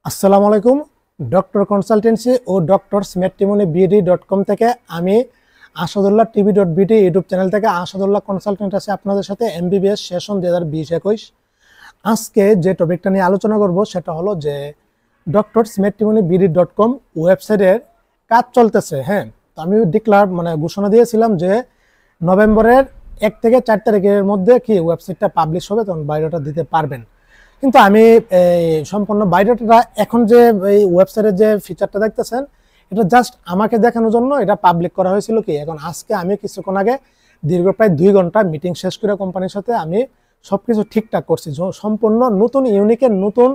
আসসালামু আলাইকুম। Doctor consultancy ও doctor matrimony বিডি.কম থেকে আমি আসাদুল্লাহ টিভি.বিডি ইউটিউব চ্যানেল থেকে আসাদুল্লাহ কনসালটেন্ট আছে আপনাদের সাথে এমবিবিএস সেশন 2020-21। আজকে যে টপিকটা নিয়ে আলোচনা করব সেটা হলো যে ডক্টর ম্যাট্রিমনি বিডি.কম ওয়েবসাইটের কাজ চলতেছে। হ্যাঁ, তো আমি ঘোষণা দিয়েছিলাম যে নভেম্বরের 1 থেকে 4 তারিখের মধ্যে কি ওয়েবসাইটটা পাবলিশ হবে, তখন বায়োডাটা দিতে পারবেন। কিন্তু আমি সম্পূর্ণ বায়োডাটা এখন যে এই ওয়েবসাইটের যে ফিচারটা দেখতেছেন এটা জাস্ট আমাকে দেখানোর জন্য এটা পাবলিক করা হয়েছিল। কি এখন আজকে আমি কিছুক্ষণ আগে দীর্ঘ প্রায় 2 ঘন্টা মিটিং শেষ করে কোম্পানির সাথে আমি সবকিছু ঠিকঠাক করছি। সম্পূর্ণ নতুন ইউনিকের নতুন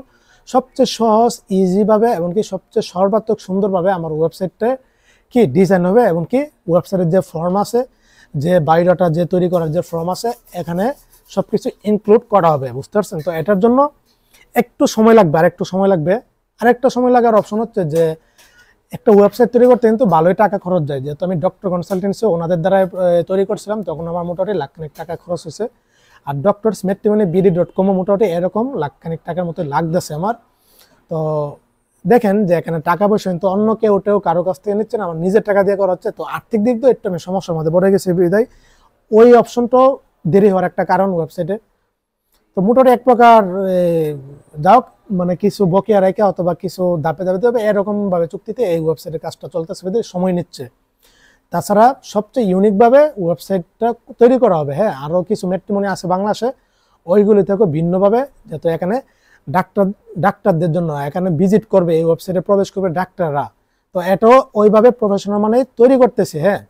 সবচেয়ে সহজ ইজিভাবে এমনকি সবচেয়ে সর্বাত্মক সুন্দরভাবে আমার ওয়েবসাইটটা কি ডিজাইন হবে, এবং কি ওয়েবসাইটের যে ফর্ম আছে, যে বায়োডাটা যে তৈরি করার যে ফর্ম আছে, এখানে সবকিছু ইনক্লুড করা হবে। বুঝতে পারছেন? তো এটার জন্য একটু সময় লাগবে, আরেকটা সময় লাগার অপশন হচ্ছে যে একটা ওয়েবসাইট তৈরি করতে কিন্তু ভালোই টাকা খরচ যায়। যেহেতু আমি ডক্টর কনসালটেন্সি ওনাদের দ্বারা তৈরি করছিলাম, তখন আমার মোটামুটি লাখখানিক টাকা খরচ হয়েছে। আর ডক্টর ম্যাট্রিমনি বিডি.কমও মোটামুটি এরকম লাখখানিক টাকার মতো লাগতেছে আমার। তো দেখেন যে এখানে টাকা পয়সা কিন্তু অন্য কেউ কারো কাছ থেকে নিচ্ছে না, আমার নিজের টাকা দিয়ে করা হচ্ছে। তো আর্থিক দিক দিয়ে একটু আমি সমস্যার মধ্যে পড়ে গেছি বিদায় ওই অপশনটাও দেরি হওয়ার একটা কারণ ওয়েবসাইটে। তো মোটামুটি এক প্রকার যাও কিছু বকেয়া রেখে অথবা কিছু দাপে দেবে এরকম ভাবে চুক্তিতে এই ওয়েবসাইটের কাজটা চলতেছে, সময় নিচ্ছে। তাছাড়া সবচেয়ে ইউনিকভাবে ওয়েবসাইটটা তৈরি করা হবে। হ্যাঁ, আরও কিছু ম্যাট্রিমনি আছে বাংলাদেশে, ওইগুলি থেকে ভিন্নভাবে, যেহেতু এখানে ডাক্তারদের জন্য এখানে ভিজিট করবে, এই ওয়েবসাইটে প্রবেশ করবে ডাক্তাররা। তো এটাও ওইভাবে প্রফেশনাল মানে তৈরি করতেছে। হ্যাঁ,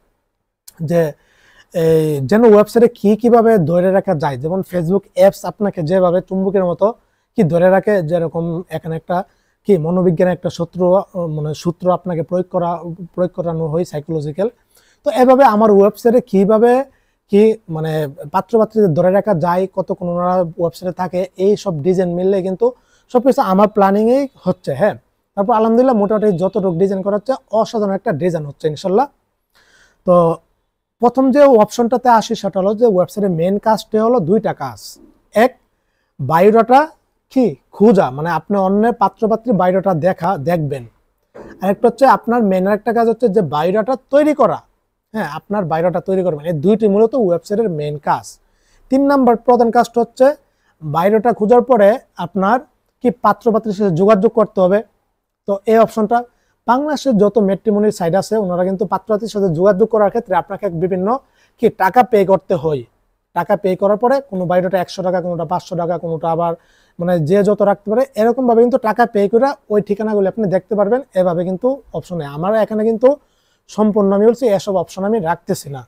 যে যেন ওয়েবসাইটে কিভাবে ধরে রাখা যায়, যেমন ফেসবুক অ্যাপস আপনাকে যেভাবে চুম্বকের মতো কি ধরে রাখে, যেরকম এখানে একটা কি মনোবিজ্ঞানের একটা সূত্র আপনাকে প্রয়োগ করানো হয়, সাইকোলজিক্যাল। তো এভাবে আমার ওয়েবসাইটে কিভাবে পাত্রপাত্রীদের ধরে রাখা যায়, কতক্ষণ ওনারা ওয়েবসাইটে থাকে, এই সব ডিজাইন মিললে কিন্তু সবকিছু আমার প্ল্যানিংয়েই হচ্ছে। হ্যাঁ, তারপর আলহামদুলিল্লাহ মোটামুটি যতটুকু ডিজাইন করা হচ্ছে অসাধারণ একটা ডিজাইন হচ্ছে ইনশাল্লাহ। তো প্রথম যে অপশনটাতে আসি সেটা হলো যে ওয়েবসাইটের মেন কাজটা হলো 2টা কাজ। এক, বায়োডাটা কি খোঁজা, আপনি অন্যের পাত্রপাত্রী বায়োডাটা দেখবেন। আরেকটা হচ্ছে আপনার মেন একটা কাজ হচ্ছে যে বায়োডাটা তৈরি করা। হ্যাঁ, আপনার বায়োডাটা তৈরি করবেন। এই দুইটি মূলত ওয়েবসাইটের মেন কাজ। 3 নাম্বার প্রধান কাজটা হচ্ছে বায়োডাটা খোঁজার পরে আপনার কি পাত্রপাত্রীর সাথে যোগাযোগ করতে হবে। তো এই অপশনটা বাংলাদেশের যত ম্যাট্রিমনির সাইট আছে ওনারা কিন্তু পাত্রপাত্রীর সাথে যোগাযোগ করার ক্ষেত্রে আপনাকে বিভিন্ন কি টাকা পে করতে হয়। টাকা পে করার পরে কোনো বায়োডাটা 100 টাকা, কোনোটা 500 টাকা, কোনোটা আবার যে যত রাখতে পারে এরকম ভাবে কিন্তু টাকা পে করে ওই ঠিকানাগুলো আপনি দেখতে পারবেন। এভাবে কিন্তু অপশনে আমার এখানে কিন্তু সম্পূর্ণ আমি বলছি এসব অপশন আমি রাখতেছি না।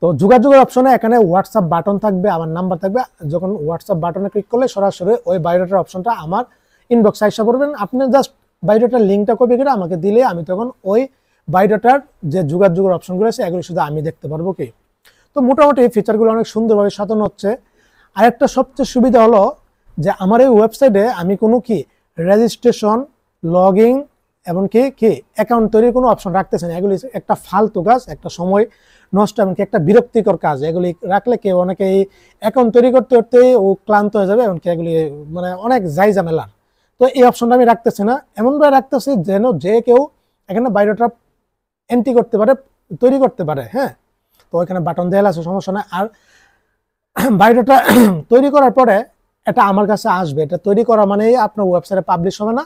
তো যোগাযোগের অপশনে এখানে হোয়াটসঅ্যাপ বাটন থাকবে, আমার নাম্বার থাকবে। যখন হোয়াটসঅ্যাপ বাটনে ক্লিক করলে সরাসরি ওই বায়োডাটার অপশনটা আমার ইনবক্সে আইসা পড়বেন। আপনি জাস্ট বায়োডাটার লিঙ্কটা কপি করে আমাকে দিলে আমি তখন ওই বায়োডাটার যে যোগাযোগের অপশনগুলো আছে এগুলো শুধু আমি দেখতে পারবো। কি তো মোটামুটি এই ফিচারগুলো অনেক সুন্দরভাবে সাজানো হচ্ছে। আরেকটা সবচেয়ে সুবিধা হলো যে আমার এই ওয়েবসাইটে আমি কোনো কি রেজিস্ট্রেশন, লগইন এমনকি কি অ্যাকাউন্ট তৈরির কোনো অপশন রাখতেছে না। এগুলি একটা ফালতু কাজ, একটা সময় নষ্ট, এমনকি একটা বিরক্তিকর কাজ। এগুলি রাখলে কেউ অনেকে এই অ্যাকাউন্ট তৈরি করতে করতে ও ক্লান্ত হয়ে যাবে, এমনকি এগুলি অনেক যাই ঝামেলা। তো এই অপশনটা আমি রাখতেছি না, এমনভাবে রাখতেছি যেন যে কেউ এখানে বায়োডাটা এন্ট্রি করতে পারে, তৈরি করতে পারে। হ্যাঁ, তো ওইখানে বাটন দেওয়া আছে, সমস্যা না। আর বায়োডাটা তৈরি করার পরে এটা আমার কাছে আসবে। এটা তৈরি করা মানেই আপনার ওয়েবসাইটে পাবলিশ হবে না।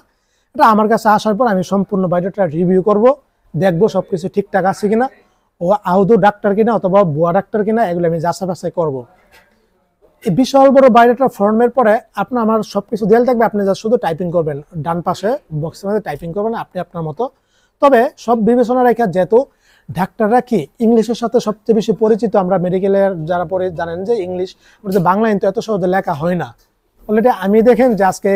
এটা আমার কাছে আসার পর আমি সম্পূর্ণ বায়োডাটা রিভিউ করব, দেখবো সবকিছু ঠিকঠাক আছে কিনা, ও আদৌ ডাক্তার কিনা অথবা ভুয়া ডাক্তার কিনা, এগুলো আমি যাচাই বাছাই করবো। এই বিশাল বড় বায়োডাটা ফর্মের পরে আপনার আমার সবকিছু দেওয়া থাকবে, আপনি যা শুধু টাইপিং করবেন, ডান পাশে বক্সের মধ্যে টাইপিং করবেন আপনি আপনার মতো। তবে সব বিবেচনা রেখে, যেহেতু ডাক্তাররা কি ইংলিশের সাথে সবচেয়ে বেশি পরিচিত, আমরা মেডিকেলের যারা পড়ে জানেন যে ইংলিশ বাংলা কিন্তু এত সহজে লেখা হয় না। অলরেডি আমি দেখেন যে আজকে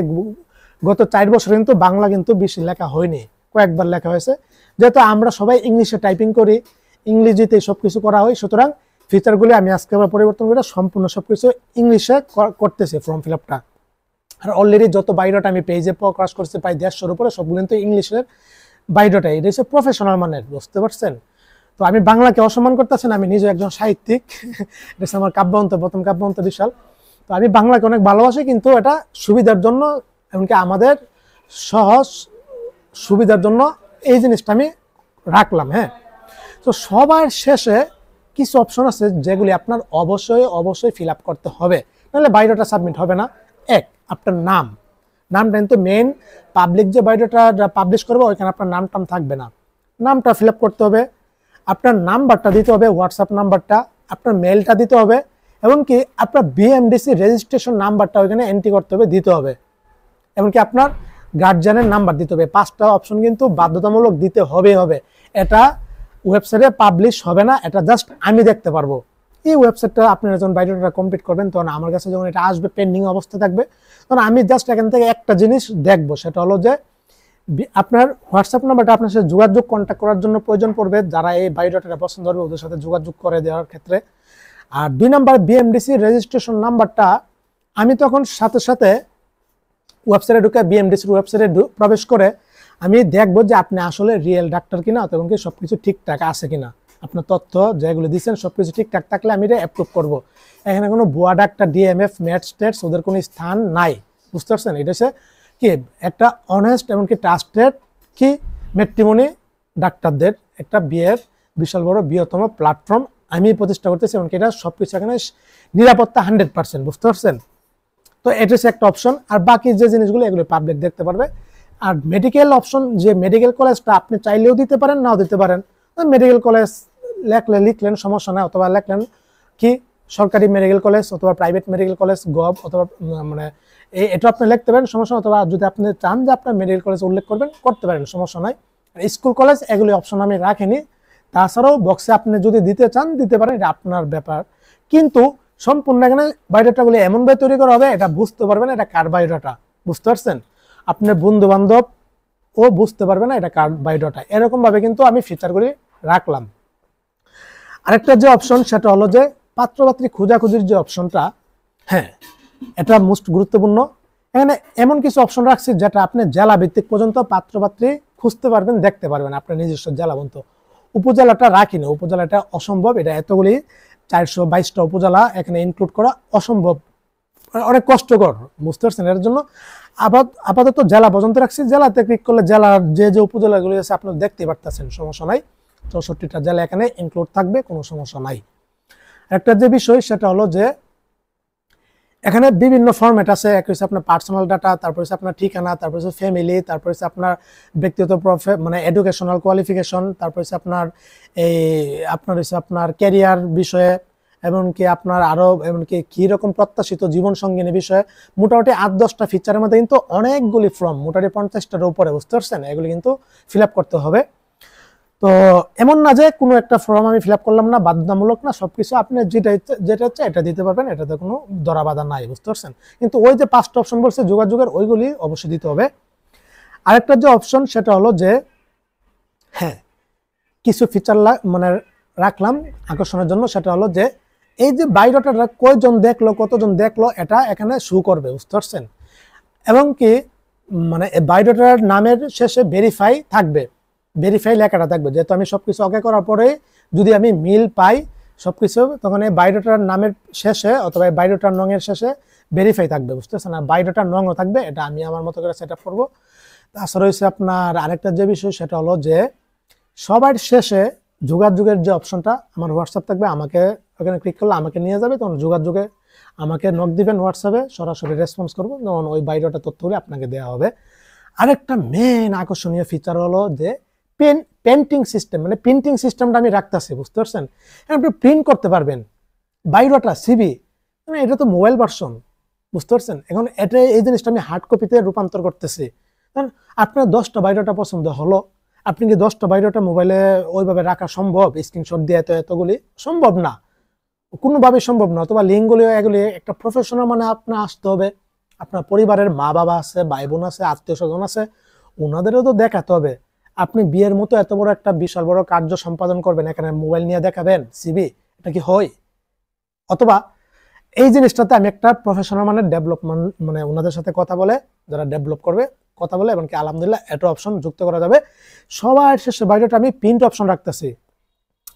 গত 4 বছর কিন্তু বাংলা কিন্তু বেশি লেখা হয়নি, কয়েকবার লেখা হয়েছে। যেহেতু আমরা সবাই ইংলিশে টাইপিং করি, ইংরেজিতে সবকিছু করা হয়, সুতরাং ফিচারগুলি আমি আজকে আবার পরিবর্তন করে সম্পূর্ণ সবকিছু ইংলিশে করতেছি ফর্ম ফিল আপটা। আর অলরেডি যত বায়োডাটা আমি পেজে প্রকাশ করছি প্রায় 150-এর উপরে, সবগুলো কিন্তু ইংলিশের বায়োডাটা। এটা হচ্ছে প্রফেশনাল মানের, বুঝতে পারছেন? তো আমি বাংলাকে অসম্মান করতেছি না, আমি নিজে একজন সাহিত্যিক। এটা আমার কাব্যগ্রন্থ, প্রথম কাব্যগ্রন্থ বিশাল। তো আমি বাংলাকে অনেক ভালোবাসি, কিন্তু এটা সুবিধার জন্য, এমনকি আমাদের সহজ সুবিধার জন্য এই জিনিসটা আমি রাখলাম। হ্যাঁ, তো সবার শেষে কিছু অপশন আছে যেগুলি আপনার অবশ্যই ফিল আপ করতে হবে, নাহলে বায়োডাটা সাবমিট হবে না। এক, আপনার নামটা কিন্তু মেইন পাবলিক যে বায়োডাটা পাবলিশ করবে ওইখানে আপনার নামটাম থাকবে না, নামটা ফিল আপ করতে হবে। আপনার নাম্বারটা দিতে হবে, হোয়াটসঅ্যাপ নাম্বারটা, আপনার মেলটা দিতে হবে, এবং কি আপনার বিএমডিসি রেজিস্ট্রেশন নাম্বারটা ওইখানে এন্ট্রি করতে হবে, দিতে হবে, এমনকি আপনার গার্জিয়ানের নাম্বার দিতে হবে। 5টা অপশন কিন্তু বাধ্যতামূলক দিতে হবে। এটা ওয়েবসাইটে পাবলিশ হবে না, এটা জাস্ট আমি দেখতে পারবো। এই ওয়েবসাইটটা আপনারা যখন বায়োডাটা কমপ্লিট করবেন তখন আমার কাছে যখন এটা আসবে পেন্ডিং অবস্থা থাকবে, তখন আমি জাস্ট এখান থেকে একটা জিনিস দেখবো, সেটা হলো যে আপনার হোয়াটসঅ্যাপ নাম্বারটা আপনার সাথে যোগাযোগ কন্ট্যাক্ট করার জন্য প্রয়োজন পড়বে, যারা এই বায়োডাটাটা পছন্দ করবে ওদের সাথে যোগাযোগ করে দেওয়ার ক্ষেত্রে। আর 2 নাম্বার বিএমডিসি রেজিস্ট্রেশন নাম্বারটা আমি তখন সাথে সাথে ওয়েবসাইটে ঢুকে বিএমডিসির ওয়েবসাইটে প্রবেশ করে আমি দেখবো যে আপনি আসলে রিয়েল ডাক্তার কিনা, এবং কি সবকিছু ঠিকঠাক আছে কিনা, আপনার তথ্য যেগুলো দিচ্ছেন সবকিছু ঠিকঠাক থাকলে আমি এটা অ্যাপ্রুভ করবো। এখানে কোনো ভুয়া ডাক্তার, ডিএমএফ, ম্যাটস্টেটস ওদের কোনো স্থান নাই, বুঝতে পারছেন? এটা হচ্ছে কি একটা অনেস্ট এমনকি ট্রাস্টেড কি ম্যাট্রিমনি ডাক্তারদের একটা বিয়ের বিশাল বড় বৃহত্তম প্ল্যাটফর্ম আমি প্রতিষ্ঠা করতেছি, এমনকি এটা সবকিছু এখানে নিরাপত্তা 100%, বুঝতে পারছেন? তো এটা হচ্ছে একটা অপশন। আর বাকি যে জিনিসগুলো এগুলো পাবলিক দেখতে পারবে। আর মেডিকেল অপশন, যে মেডিকেল কলেজটা আপনি চাইলেও দিতে পারেন, নাও দিতে পারেন। মেডিকেল কলেজ লিখলেন সমস্যা নাই, অথবা লিখলেন কি সরকারি মেডিকেল কলেজ অথবা প্রাইভেট মেডিকেল কলেজ গভ, অথবা মানে এটা আপনি লিখতে পারেন, সমস্যা। অথবা যদি আপনি চান যে আপনার মেডিকেল কলেজ উল্লেখ করবেন, করতে পারেন, সমস্যা নাই। স্কুল কলেজ এগুলি অপশন আমি রাখিনি। তাছাড়াও বক্সে আপনি যদি দিতে চান দিতে পারেন, এটা আপনার ব্যাপার। কিন্তু সম্পূর্ণ এখানে বায়োডাটাগুলি এমনভাবে তৈরি করা হবে এটা বুঝতে পারবেন এটা কার বায়োডাটা, বুঝতে পারছেন? আপনার বন্ধু বান্ধব ও বুঝতে পারবে না এটা কার বায়োডাটা, এরকম ভাবে কিন্তু আমি ফিচারগুলি রাখলাম। আরেকটা যে অপশন সেটা হলো যে পাত্রপাত্রী খোঁজাখুঁজির যে অপশনটা, হ্যাঁ এটা মোস্ট গুরুত্বপূর্ণ। এখানে এমন কিছু অপশন রাখছি যেটা আপনি জেলা ভিত্তিক পর্যন্ত পাত্রপাত্রী খুঁজতে পারবেন, দেখতে পারবেন আপনার নিজস্ব জেলা পর্যন্ত। উপজেলাটা রাখি না, উপজেলাটা অসম্ভব, এটা এতগুলি 422টা উপজেলা এখানে ইনক্লুড করা অসম্ভব, অনেক কষ্টকর, বুঝতে পারছেন? এর জন্য আপাতত জেলা পর্যন্ত রাখছি। জেলাতে ক্লিক করলে জেলার যে উপজেলাগুলি আছে আপনারা দেখতে পারতেছেন, সমস্যা নাই। 64টা জেলা এখানে ইনক্লুড থাকবে, কোনো সমস্যা নাই। একটা যে বিষয় সেটা হলো যে এখানে বিভিন্ন ফরম্যাট আছে। এক হচ্ছে আপনার পার্সোনাল ডাটা, তারপর হচ্ছে আপনার ঠিকানা, তারপর হচ্ছে ফ্যামিলি, তারপর হচ্ছে আপনার ব্যক্তিগত মানে এডুকেশনাল কোয়ালিফিকেশন, তারপর হচ্ছে আপনার হচ্ছে আপনার ক্যারিয়ার বিষয়ে, এমনকি আপনার আরো এমনকি কি রকম প্রত্যাশিত জীবন সঙ্গিনী বিষয়ে। মোটামুটি 8-10টা ফিচারের মধ্যে কিন্তু অনেকগুলি ফর্ম, মোটামুটি 50টার উপরে, বুঝতে পারছেন? এগুলি কিন্তু ফিল আপ করতে হবে। তো এমন না যে কোনো একটা ফর্ম আমি ফিল আপ করলাম না, বাধ্যতামূলক না, সবকিছু আপনি যেটা হচ্ছে এটা দিতে পারবেন, এটাতে কোনো ধরা বাধা নাই, বুঝতে পারছেন? কিন্তু ওই যে 5টা অপশন বলছে যোগাযোগের, ওইগুলি অবশ্যই দিতে হবে। আরেকটা যে অপশন সেটা হলো যে হ্যাঁ কিছু ফিচার মানে রাখলাম আকর্ষণের জন্য, সেটা হলো যে এই যে বায়োডাটাটা কয়জন দেখলো, কতজন দেখলো, এটা এখানে শো করবে, বুঝতে পারছেন? এবং কি মানে বায়োডাটার নামের শেষে ভেরিফাই থাকবে, ভেরিফাই লেখাটা থাকবে। যেহেতু আমি সবকিছু ওকে করার পরে যদি আমি মিল পাই সবকিছু, তখন এই বায়োডাটার নামের শেষে অথবা বায়োডাটার নঙের শেষে ভেরিফাই থাকবে, বুঝতে পারছেন? আর বায়োডাটার নঙও থাকবে, এটা আমি আমার মতো করে সেট আপ করবো। তাছাড়া হচ্ছে আপনার আরেকটা যে বিষয় সেটা হলো যে সবার শেষে যোগাযোগের যে অপশনটা, আমার হোয়াটসঅ্যাপ থাকবে, আমাকে ওখানে ক্লিক করলে আমাকে নিয়ে যাবে, তখন যোগাযোগে আমাকে নক দিবেন হোয়াটসঅ্যাপে, সরাসরি রেসপন্স করবো, তখন ওই বায়োডাটা তথ্যগুলি আপনাকে দেওয়া হবে। আরেকটা মেন আকর্ষণীয় ফিচার হলো যে পেন্টিং সিস্টেম, মানে প্রিন্টিং সিস্টেমটা আমি রাখতেছি, বুঝতে পারছেন? আপনি প্রিন্ট করতে পারবেন বায়োডাটা, সিভি, মানে এটা তো মোবাইল ভার্সন, বুঝতে পারছেন? এখন এটা এই জিনিসটা আমি হার্ড কপিতে রূপান্তর করতেছি। কারণ আপনার 10টা বায়োডাটা পছন্দ হলো, আপনি কি 10টা বায়োডাটা মোবাইলে ওইভাবে রাখা সম্ভব? স্ক্রিনশট দিয়ে এতগুলি সম্ভব না, কোনোভাবে সম্ভব না। অথবা লিঙ্কগুলি এগুলি একটা প্রফেশনাল মানে আপনার আসতে হবে, আপনার পরিবারের মা বাবা আছে, ভাই বোন আছে, আত্মীয় স্বজন আছে, ওনাদেরও তো দেখাতে হবে। আপনি বিয়ের মতো এত বড় একটা বিশাল বড় কার্য সম্পাদন করবেন, এখানে মোবাইল নিয়ে দেখাবেন সিভি, এটা কি হয়? অথবা এই জিনিসটাতে আমি একটা প্রফেশনাল মানে ডেভেলপমেন্ট মানে ওনাদের সাথে কথা বলে, যারা ডেভেলপ করবে কথা বলে, এমনকি আলহামদুলিল্লাহ এটা অপশন যুক্ত করা যাবে। সবার শেষে বায়োডাটা আমি প্রিন্ট অপশন রাখতেছি।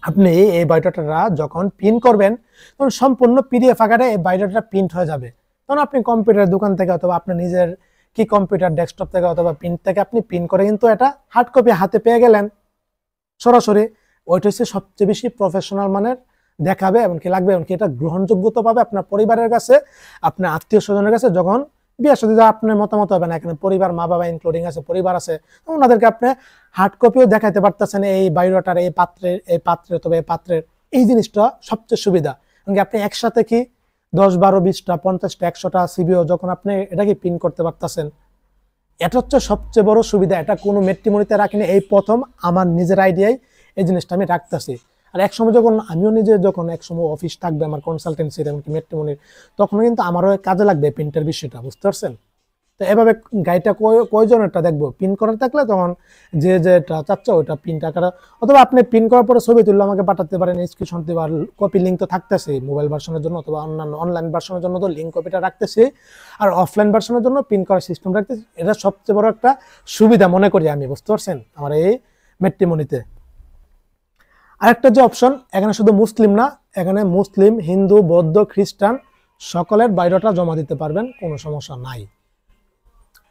আপনি এই বায়োডাটাটা যখন প্রিন্ট করবেন তখন সম্পূর্ণ পিডিএফ আকারে এই বায়োডাটা প্রিন্ট হয়ে যাবে। তখন আপনি কম্পিউটারের দোকান থেকে অথবা আপনার নিজের কি কম্পিউটার ডেস্কটপ থেকে অথবা প্রিন্ট থেকে আপনি প্রিন্ট করে কিন্তু এটা হার্ড কপি হাতে পেয়ে গেলেন সরাসরি। ওইটা হচ্ছে সবচেয়ে বেশি প্রফেশনাল মানের দেখাবে, এমনকি লাগবে, এমনকি এটা গ্রহণযোগ্যতা পাবে আপনার পরিবারের কাছে, আপনার আত্মীয় স্বজনের কাছে। যখন বিয়ে সাথে আপনার মতামত হবে না, এখানে পরিবার, মা বাবা ইনক্লুডিং আছে, পরিবার আছে, ওনাদেরকে আপনি হার্ড কপিও দেখাইতে পারতেছেন, এই বায়োডাটার, এই পাত্রের অথবা এই পাত্রের। এই জিনিসটা সবচেয়ে সুবিধা, এমনকি আপনি একসাথে কি 10, 12, 20টা, 50টা, 100টা সিভিও যখন আপনি এটাকে প্রিন্ট করতে পারতেছেন, এটা হচ্ছে সবচেয়ে বড় সুবিধা। এটা কোনো ম্যাট্রিমনিতে রাখিনি, এই প্রথম আমার নিজের আইডিয়ায় এই জিনিসটা আমি রাখতেছি। আর একসময় যখন আমিও নিজে যখন একসময় অফিস থাকবে আমার কনসালটেন্সির, এমনকি ম্যাট্রিমনির, তখন কিন্তু আমারও কাজে লাগবে প্রিন্টের বিষয়টা, বুঝতে পারছেন? তো এভাবে গাড়িটা কয়জনেরটা দেখবো প্রিন্ট করার থাকলে তখন যে যেটা চাচ্ছে ওইটা প্রিন্ট আকারে, অথবা আপনি প্রিন্ট করার পরে ছবি তুললে আমাকে পাঠাতে পারেন, স্ক্রিনশট দিবা, কপি লিঙ্ক তো থাকতেছে মোবাইল ভার্সনের জন্য অথবা অন্যান্য অনলাইন ভার্সনের জন্য, তো লিঙ্ক কপিটা রাখতেছি। আর অফলাইন ভার্সনের জন্য প্রিন্ট করার সিস্টেম রাখতেছি। এটা সবচেয়ে বড় একটা সুবিধা মনে করি আমি, বুঝতে পারছেন, আমার এই ম্যাট্রিমনিতে। আরেকটা যে অপশন, এখানে শুধু মুসলিম না, এখানে মুসলিম, হিন্দু, বৌদ্ধ, খ্রিস্টান সকলের বায়োডাটা জমা দিতে পারবেন, কোনো সমস্যা নাই।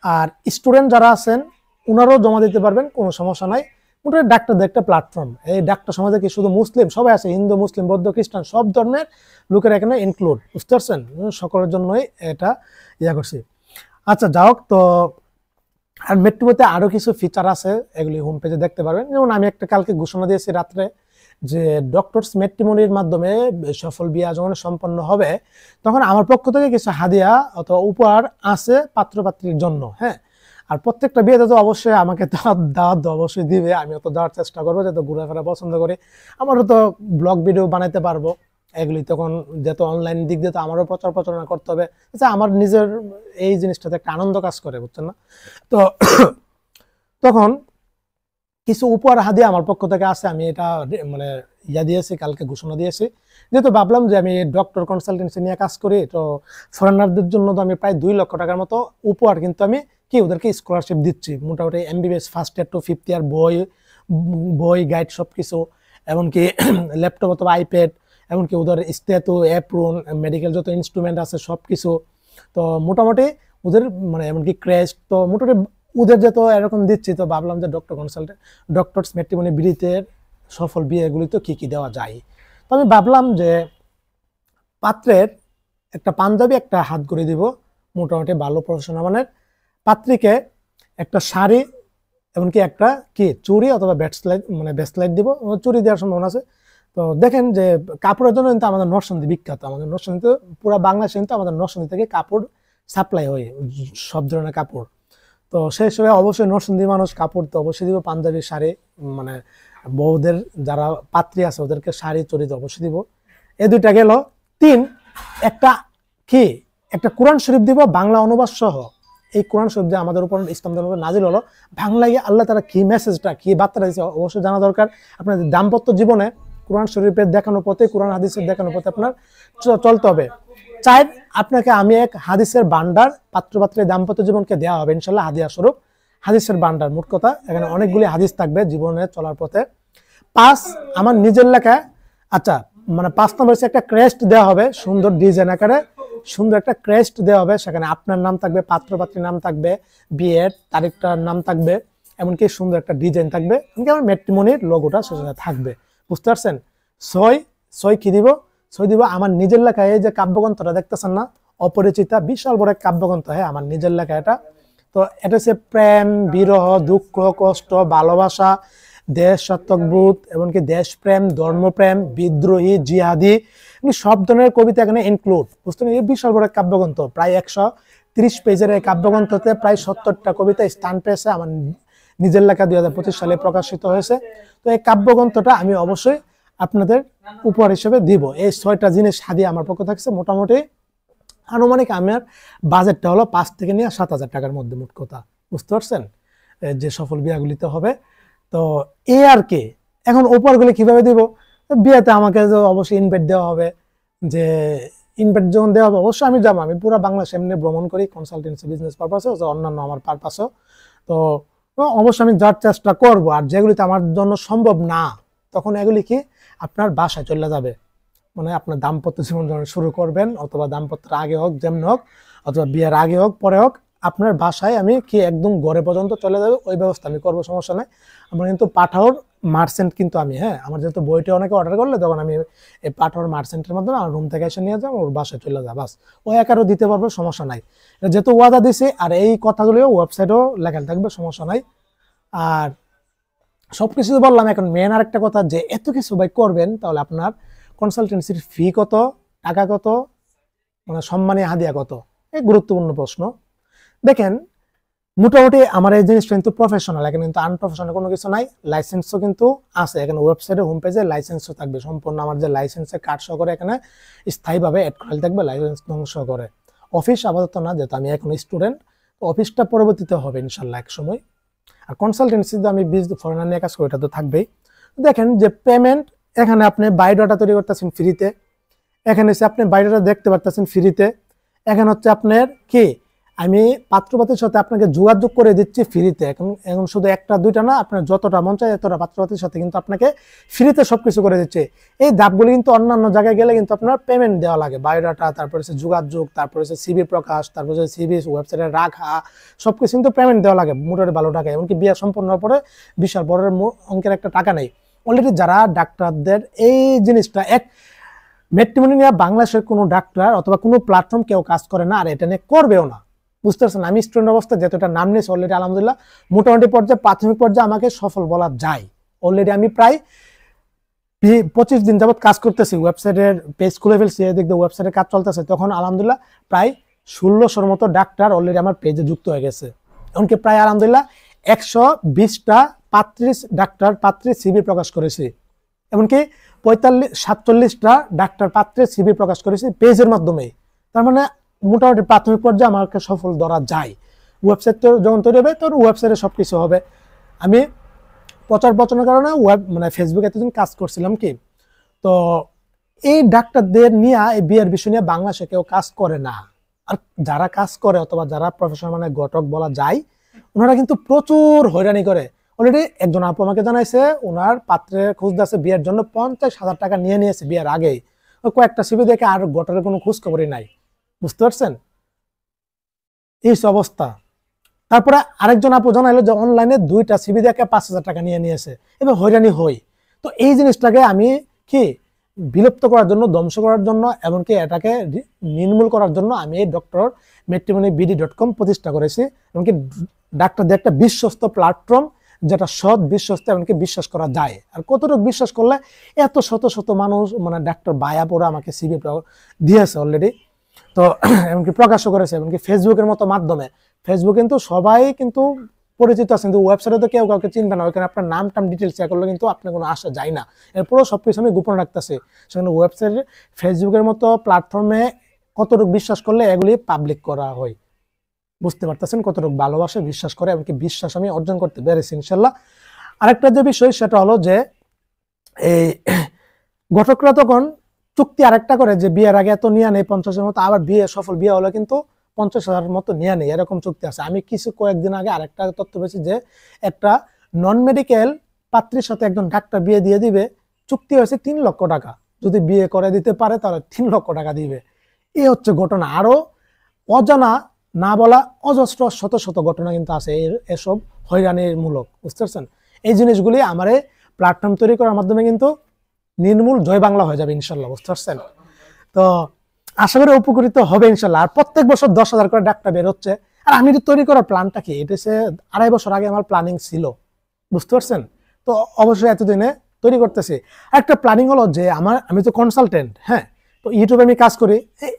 আর স্টুডেন্ট যারা আছেন ওনারাও জমা দিতে পারবেন, কোনো সমস্যা নাই। মোটামুটি ডাক্তারদের একটা প্ল্যাটফর্ম, এই ডাক্তার সমাজে কি শুধু মুসলিম, সবাই আছে, হিন্দু, মুসলিম, বৌদ্ধ, খ্রিস্টান সব ধর্মের লোকের এখানে ইনক্লুড, বুঝতে পারছেন, সকলের জন্যই এটা ইয়া করছি। আচ্ছা যাই হোক, তো আর ম্যাট্রিমনিতে আরো কিছু ফিচার আছে, এগুলি হোম পেজে দেখতে পারবেন। যেমন আমি একটা কালকে ঘোষণা দিয়েছি রাত্রে যে ডক্টরস ম্যাট্রিমনির মাধ্যমে সফল বিয়া যখন সম্পন্ন হবে তখন আমার পক্ষ থেকে কিছু হাদিয়া অথবা উপহার আছে পাত্রপাত্রীর জন্য। হ্যাঁ, আর প্রত্যেকটা বিয়েতে তো অবশ্যই আমাকে দাওয়াত অবশ্যই দিবে, আমিও তো দেওয়ার চেষ্টা করবো, যেহেতু ঘোরাফেরা পছন্দ করি, আমারও তো ব্লগ ভিডিও বানাইতে পারবো, এগুলি তখন যেহেতু অনলাইন দিক দিয়ে তো আমারও প্রচার প্রচারণা করতে হবে। আচ্ছা, আমার নিজের এই জিনিসটাতে একটা আনন্দ কাজ করে, বুঝছেন না? তো তখন কিছু উপহার হাদিয়া আমার পক্ষ থেকে আছে, আমি এটা মানে ইয়া দিয়েছি, কালকে ঘোষণা দিয়েছি। যেহেতু ভাবলাম যে আমি ডক্টর কনসালটেন্সি নিয়ে কাজ করি, তো ফরেনারদের জন্য তো আমি প্রায় 2 লক্ষ টাকার মতো উপহার কিন্তু আমি কি ওদেরকে স্কলারশিপ দিচ্ছি, মোটামুটি MBBS first year to 5th year বই গাইড সব কিছু, এমনকি ল্যাপটপ অথবা আইপ্যাড, এমনকি ওদের স্টেথো, অ্যাপ্রন, মেডিকেল যত ইনস্ট্রুমেন্ট আছে সব কিছু। তো মোটামুটি ওদের মানে এমনকি ক্রেস্ট, তো মোটামুটি ওদের যেহেতু এরকম দিচ্ছি, তো ভাবলাম যে ডক্টরস ম্যাট্রিমনি বিড়িতের সফল বিয়েগুলি তো কি কি দেওয়া যায়। তো আমি ভাবলাম যে পাত্রের একটা পাঞ্জাবি, একটা হাত ঘড়ি দিব মোটামুটি ভালো প্রফেশনাল মানের, পাত্রীকে একটা শাড়ি, এমনকি একটা কি চুড়ি অথবা ব্যাসলাইট দিব, চুড়ি দেওয়ার সম্ভাবনা আছে। তো দেখেন যে কাপড়ের জন্য কিন্তু আমাদের নরসিংদী বিখ্যাত, আমাদের নরসিংদীতে পুরো বাংলাদেশে কিন্তু আমাদের নরসিংদী থেকে কাপড় সাপ্লাই হয়, সব ধরনের কাপড়। তো সেই হিসেবে অবশ্যই নরসিংদী মানুষ কাপড় তো অবশ্যই দিব, পাঞ্জাবি, শাড়ি, মানে বউদের যারা পাত্রী আছে ওদেরকে শাড়ি চুড়ি তো অবশ্যই দিব। এই দুইটা গেল। 3, একটা কি একটা কোরআন শরীফ দিব বাংলা অনুবাদ সহ। এই কোরআন শরীফ যে আমাদের উপর ইসলাম ধর্ম নাজিল হলো, বাংলায় আল্লাহ তাআলা কি মেসেজটা, কি বার্তাটা দিয়েছে অবশ্যই জানা দরকার। আপনাদের দাম্পত্য জীবনে কোরআন শরীফের দেখানো পথে, কোরআন হাদিসের দেখানো পথে আপনার চলতে হবে। 4, আপনাকে আমি এক হাদিসের ভান্ডার পাত্রপাত্রীর দাম্পত্য জীবনকে দেওয়া হবে ইনশাল্লাহ হাদিয়া স্বরূপ। হাদিসের ভান্ডার, মোট কথা এখানে অনেকগুলি হাদিস থাকবে জীবনে চলার পথে। 5, আমার নিজের লেখায়, আচ্ছা মানে 5 নম্বর হচ্ছে একটা ক্রেস্ট দেওয়া হবে, সুন্দর ডিজাইন আকারে সুন্দর একটা ক্রেস্ট দেওয়া হবে, সেখানে আপনার নাম থাকবে, পাত্রপাত্রীর নাম থাকবে, বিয়ের তারিখটার নাম থাকবে, এমনকি সুন্দর একটা ডিজাইন থাকবে, এমনকি আমার ম্যাট্রিমনির লোগোটা সেখানে থাকবে, বুঝতে পারছেন? 6 কি দিব? 6 দিব আমার নিজের লেখায়, এই যে কাব্যগ্রন্থটা দেখতেছেন না, অপরিচিতা, বিশাল বড় কাব্যগ্রন্থ, হ্যাঁ আমার নিজের লেখা এটা। তো এটা হচ্ছে প্রেম, বিরহ, দুঃখ, কষ্ট, ভালোবাসা, দেশাত্মবোধ, এমনকি দেশপ্রেম, ধর্মপ্রেম, বিদ্রোহী, জিহাদি, সব ধরনের কবিতা এখানে ইনক্লুড, বুঝতে পারেন? এই বিশাল বড় কাব্যগ্রন্থ, প্রায় 130 পেজের এই কাব্যগ্রন্থতে প্রায় 70টা কবিতা স্থান পেয়েছে, আমার নিজের লেখা 2025 সালে প্রকাশিত হয়েছে। তো এই কাব্যগ্রন্থটা আমি অবশ্যই আপনাদের উপহার হিসেবে দিব। এই 6টা জিনিস হাদিয়া আমার পক্ষ থাকছে। মোটামুটি আনুমানিক আমার বাজেটটা হলো 5 থেকে নিয়ে 7,000 টাকার মধ্যে, মোট কথা, বুঝতে পারছেন, যে সফল বিয়াগুলিতে হবে। তো এই আর কি। এখন উপহারগুলি কিভাবে দিব? বিয়েতে আমাকে অবশ্যই ইনভাইট দেওয়া হবে, যে ইনভাইট যখন দেওয়া হবে অবশ্যই আমি যাবো, আমি পুরো বাংলাদেশ এমনি ভ্রমণ করি কনসালটেন্সি বিজনেস পারপাসে, অন্যান্য আমার পারপাসও, তো অবশ্যই আমি যাওয়ার চেষ্টা করব। আর যেগুলিতে আমার জন্য সম্ভব না তখন এগুলি কি আপনার বাসায় চলে যাবে, মানে আপনার দাম্পত্য জীবন যখন শুরু করবেন, অথবা দাম্পত্যের আগে হোক যেমন হোক, অথবা বিয়ের আগে হোক পরে হোক, আপনার বাসায় আমি কি একদম ঘরে পর্যন্ত চলে যাবে ওই ব্যবস্থা আমি করবো, সমস্যা নাই। আমার কিন্তু পাঠাওর মার্চেন্ট কিন্তু আমি, হ্যাঁ, আমার যেহেতু বইটা অনেকে অর্ডার করলে তখন আমি এই পাঠাওর মার্চেন্টের মাধ্যমে আমার রুম থেকে এসে নিয়ে যাবো, ওর বাসায় চলে যাবো, বাস। ও একারও দিতে পারবে, সমস্যা নাই। যেহেতু ওয়াদা দিছে আর এই কথাগুলো ওয়েবসাইটেও লেখা থাকবে, সমস্যা নাই। আর সবকিছু বললাম, এখন মেন আর একটা কথা, যে এত কিছু ভাই করবেন তাহলে আপনার কনসালটেন্সির ফি কত, টাকা কত, মানে সম্মানী হাদিয়া কত, এই গুরুত্বপূর্ণ প্রশ্ন। দেখেন মোটামুটি আমার এই জিনিসটা কিন্তু প্রফেশনাল, এখানে কিন্তু আনপ্রফেশনাল কোনো কিছু নাই। লাইসেন্সও কিন্তু আছে, এখানে ওয়েবসাইটে হোম পেজে লাইসেন্সও থাকবে সম্পূর্ণ, আমার যে লাইসেন্সের কার্ড সহ করে এখানে স্থায়ীভাবে অ্যাড করা থাকবে, লাইসেন্স ধ্বংস করে। অফিস আপাতত না, যেহেতু আমি এখন স্টুডেন্ট, অফিসটা পরবর্তীতে হবে ইনশাল্লাহ এক সময়। আর কনসালটেন্সিতে আমি ফরেনার নিয়ে কাজ করি, এটা তো থাকবেই। দেখেন যে পেমেন্ট, এখানে আপনি বায়োডাটা তৈরি করতেছেন ফ্রিতে, এখানে হচ্ছে আপনি বায়োডাটা দেখতে পারতেছেন ফ্রিতে, এখানে হচ্ছে আপনার কি আমি পাত্রপাতির সাথে আপনাকে যোগাযোগ করে দিচ্ছি ফ্রিতে। এখন শুধু একটা দুইটা না, আপনার যতটা মন চায় এতটা পাত্রপাতির সাথে কিন্তু আপনাকে ফ্রিতে সবকিছু করে দিচ্ছে। এই ধাপগুলি কিন্তু অন্যান্য জায়গায় গেলে কিন্তু আপনার পেমেন্ট দেওয়া লাগে, বায়োডাটা, তারপরে হচ্ছে যোগাযোগ, তারপরে হচ্ছে সিভি প্রকাশ, তারপরে হচ্ছে সিভি ওয়েবসাইটে রাখা, সবকিছু কিন্তু পেমেন্ট দেওয়া লাগে মোটামুটি ভালো টাকা। এমনকি বিয়ে সম্পন্ন হওয়ার পরে বিশাল বড় অঙ্কের একটা টাকা নেই। অলরেডি যারা ডাক্তারদের এই জিনিসটা এক ম্যাট্রিমনি নিয়ে বাংলাদেশের কোনো ডাক্তার অথবা কোনো প্ল্যাটফর্ম কেউ কাজ করে না, আর এটা নিয়ে করবেও না, বুঝতে পারছেন। আমি স্টুডেন্ট অবস্থা যেহেতু এটা নাম নিয়েছি অলরেডি, আলহামদুলিল্লাহ মোটামুটি পর্যায়ে প্রাথমিক পর্যায়ে আমাকে সফল বলা যায়। অলরেডি আমি প্রায় 25 দিন যাবত কাজ করতেছি, ওয়েবসাইটের পেজ খুলে ফেলছি, এদিক দিয়ে ওয়েবসাইটের কাজ চলতেছে, তখন আলহামদুলিল্লাহ প্রায় 1600-র মতো ডাক্তার অলরেডি আমার পেজে যুক্ত হয়ে গেছে। এমনকি প্রায় আলহামদুলিল্লাহ 120টা ডাক্তার পাত্রী সিভি প্রকাশ করেছি, এমনকি 47টা ডাক্তার পাত্রে সিভি প্রকাশ করেছি পেজের মাধ্যমে। তার মানে মোটামুটি প্রাথমিক পর্যায়ে আমাকে সফল ধরা যায়। ওয়েবসাইট যখন তৈরি হবে তখন ওয়েবসাইটে সবকিছু হবে। আমি প্রচার প্রচারের কারণে ফেসবুকে এতদিন কাজ করছিলাম কি, তো এই ডাক্তারদের নিয়ে এই বিয়ের বিষয় নিয়ে বাংলাদেশে কেউ কাজ করে না। আর যারা কাজ করে অথবা যারা প্রফেশনাল ঘটক বলা যায়, ওনারা কিন্তু প্রচুর হয়রানি করে। অলরেডি একজন আপু আমাকে জানাইছে ওনার পাত্রে খুঁজতেছে বিয়ের জন্য 50,000 টাকা নিয়ে নিয়েছে বিয়ের আগেই, কয়েকটা সিভি দেখে আর ঘটকের কোনো খোঁজ খবরই নাই, বুঝতে পারছেন এই অবস্থা। তারপরে আরেকজন আপু জানাইলো যে অনলাইনে 2টা সিভি দেখে 5,000 টাকা নিয়ে নিয়েছে, এবং হয়রানি হই। তো এই জিনিসটাকে আমি কি বিলুপ্ত করার জন্য, ধ্বংস করার জন্য, এমনকি এটাকে নির্মূল করার জন্য আমি এই drmatrimony.bd.com প্রতিষ্ঠা করেছি। এমনকি ডাক্তারদের একটা বিশ্বস্ত প্ল্যাটফর্ম, যেটা সৎ, বিশ্বস্ত, এমনকি বিশ্বাস করা যায়। আর কতটুকু বিশ্বাস করলে এত শত শত মানুষ ডাক্তার বায়া পড়ে আমাকে সিভি দিয়েছে অলরেডি, তো এমনকি প্রকাশও করেছে, এমনকি ফেসবুকের মতো মাধ্যমে। ফেসবুক কিন্তু সবাই কিন্তু পরিচিত আছে, কিন্তু ওয়েবসাইটে তো কেউ কাউকে চিনবে না, ওইখানে আপনার নাম টাম ডিটেলস চেক করলে কিন্তু আপনার কোনো আসা যায় না। এরপরও সবকিছু আমি গোপন রাখতেছি। সেখানে ওয়েবসাইটে ফেসবুকের মতো প্ল্যাটফর্মে কতটুকু বিশ্বাস করলে এগুলি পাবলিক করা হয়, বুঝতে পারতেছেন কতটুকু ভালোবাসে, বিশ্বাস করে, এমনকি বিশ্বাস আমি অর্জন করতে পেরেছি ইনশাল্লাহ। আরেকটা যে বিষয় সেটা হলো যে এই ঘটকরা তখন চুক্তি আরেকটা করে যে বিয়ের আগে এত নিয়ে নেই 50,000 মতো, আবার বিয়ে সফল বিয়ে হলো কিন্তু 50,000 মতো নিয়ে নেই, এরকম চুক্তি আছে। আমি কয়েকদিন আগে আরেকটা তথ্য পেয়েছি যে একটা নন মেডিকেল পাত্রীর সাথে একজন ডাক্তার বিয়ে দিয়ে দিবে, চুক্তি হয়েছে 3 লক্ষ টাকা, যদি বিয়ে করে দিতে পারে তাহলে 3 লক্ষ টাকা দিবে। এই হচ্ছে ঘটনা। আরো অজানা না বলা অজস্র শত শত ঘটনা কিন্তু আছে এসব হয়রানির মূলক, বুঝতে পারছেন। এই জিনিসগুলি আমার প্ল্যাটফর্ম তৈরি করার মাধ্যমে কিন্তু নির্মূল জয় বাংলা হয়ে যাবে ইনশাল্লাহ, বুঝতে পারছেন। তো আশা করি উপকৃত হবে ইনশাল্লাহ। আর প্রত্যেক বছর 10,000 করে ডাক্তার বের হচ্ছে। আর আমি তৈরি করার প্ল্যানটা কি, এটা 2.5 বছর আগে আমার প্ল্যানিং ছিল, বুঝতে পারছেন। তো অবশ্যই এতদিনে তৈরি করতেছি। একটা প্ল্যানিং হলো যে আমি তো কনসালটেন্ট, হ্যাঁ, তো ইউটিউবে আমি কাজ করি।